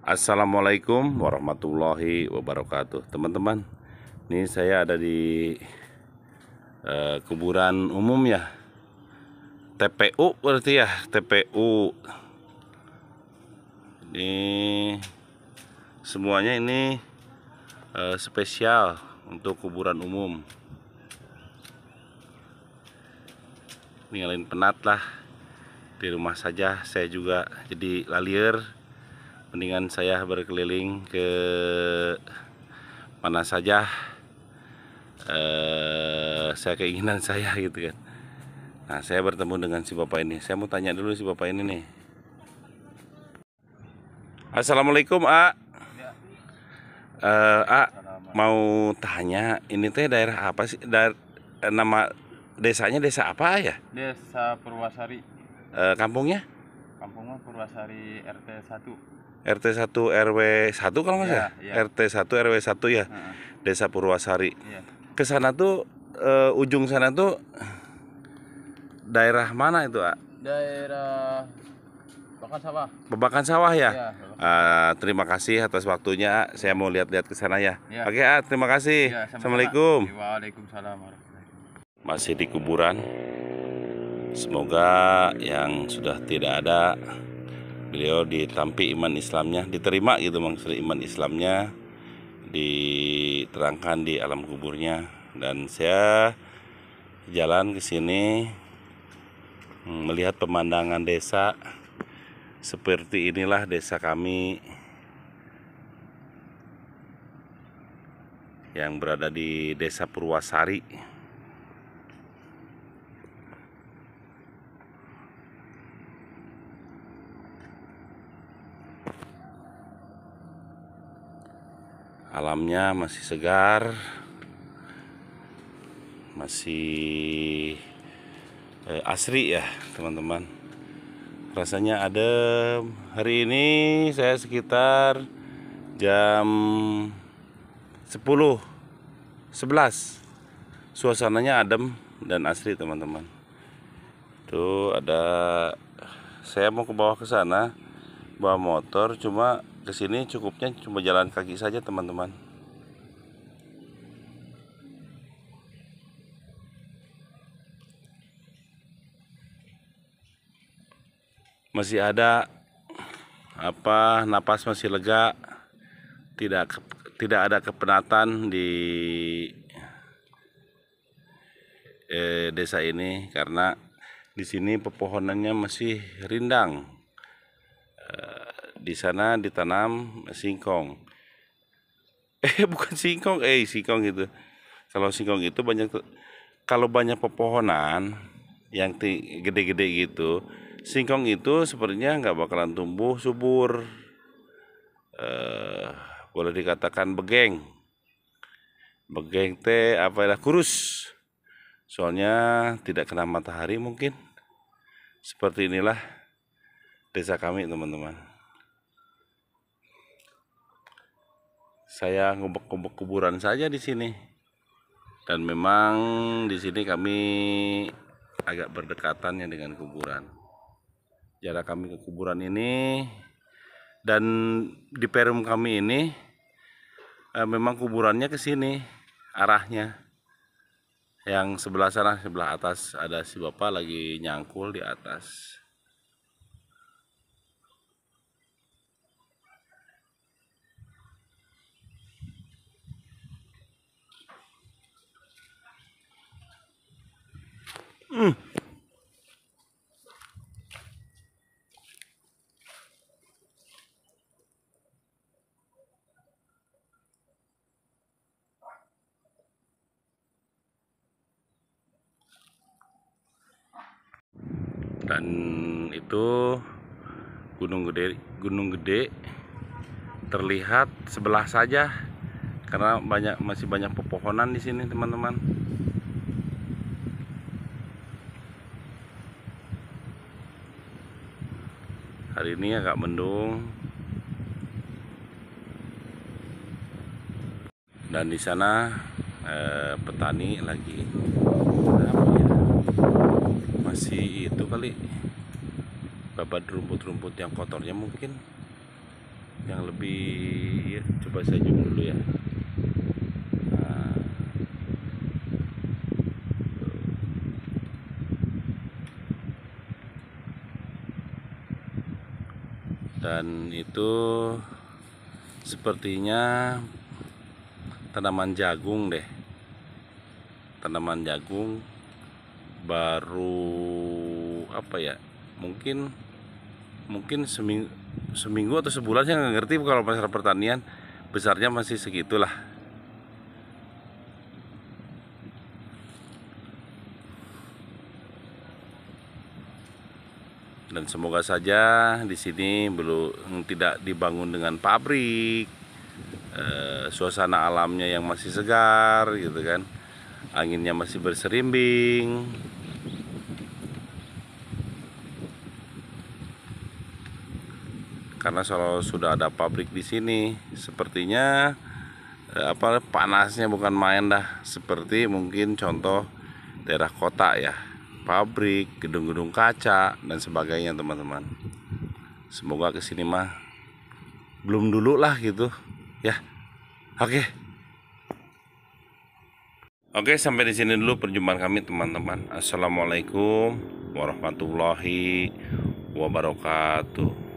Assalamualaikum warahmatullahi wabarakatuh. Teman-teman, ini saya ada di kuburan umum ya, TPU berarti ya, TPU. Ini semuanya ini spesial untuk kuburan umum. Ninggalin penat lah di rumah saja, saya juga jadi lalier. Mendingan saya berkeliling ke mana saja saya keinginan saya gitu kan. Nah, saya bertemu dengan si bapak ini. Saya mau tanya dulu si bapak ini nih. Assalamualaikum, A. A, mau tanya, ini teh daerah apa sih? Nama desanya desa apa ya? Desa Purwasari. Kampungnya? Kampungnya Purwasari RT 1. RT 1 RW 1 kalau nggak salah. Ya. RT 1 RW 1 ya. Desa Purwasari. Ya. Ke sana tuh ujung sana tuh daerah mana itu, A? Daerah Bakan Sawah. Babakan Sawah ya? Ya, Terima kasih atas waktunya, A. Saya mau lihat-lihat ke sana ya. Ya. Oke, A, terima kasih. Ya, sama-sama. Assalamualaikum. Waalaikumsalam warahmatullahi. Masih di kuburan. Semoga yang sudah tidak ada, beliau ditampi iman Islamnya, diterima gitu maksud iman Islamnya, diterangkan di alam kuburnya. Dan saya jalan ke sini melihat pemandangan desa. Seperti inilah desa kami yang berada di Desa Purwasari. Alamnya masih segar, masih asri ya teman-teman. Rasanya adem. Hari ini saya sekitar jam 10:11. Suasananya adem dan asri teman-teman. Tuh ada, saya mau ke bawah ke sana bawa motor, cuma kesini cukupnya cuma jalan kaki saja teman-teman. Masih ada napas masih lega, tidak ada kepenatan di desa ini karena di sini pepohonannya masih rindang. Di sana ditanam singkong. Bukan singkong, singkong itu. Kalau singkong itu kalau banyak pepohonan yang gede-gede gitu, singkong itu sepertinya nggak bakalan tumbuh subur. Boleh dikatakan begeng teh kurus. Soalnya tidak kena matahari mungkin. Seperti inilah desa kami teman-teman. Saya ngubek-ngubek kuburan saja di sini. Dan memang di sini kami agak berdekatannya dengan kuburan. Jarak kami ke kuburan ini dan di perum kami ini memang kuburannya ke sini arahnya. Yang sebelah sana, sebelah atas ada si bapak lagi nyangkul di atas. Dan itu Gunung Gede terlihat sebelah saja karena masih banyak pepohonan di sini teman-teman. Hari ini agak mendung. Dan di sana petani lagi apa ya? Masih itu kali babat rumput-rumput yang kotornya mungkin. yang lebih ya, coba saya zoom dulu ya. Nah, dan itu sepertinya tanaman jagung deh, tanaman jagung baru apa ya, mungkin seminggu atau sebulan, saya nggak ngerti kalau masalah pertanian, besarnya masih segitulah. Dan semoga saja di sini belum tidak dibangun dengan pabrik, suasana alamnya yang masih segar gitu kan, anginnya masih berserimbing. Karena kalau sudah ada pabrik di sini, sepertinya panasnya bukan main dah. Seperti mungkin contoh daerah kota ya, pabrik, gedung-gedung kaca dan sebagainya teman-teman. Semoga kesini mah belum dulu lah gitu ya. Oke. Oke, sampai di sini dulu perjumpaan kami teman-teman. Assalamualaikum warahmatullahi wabarakatuh.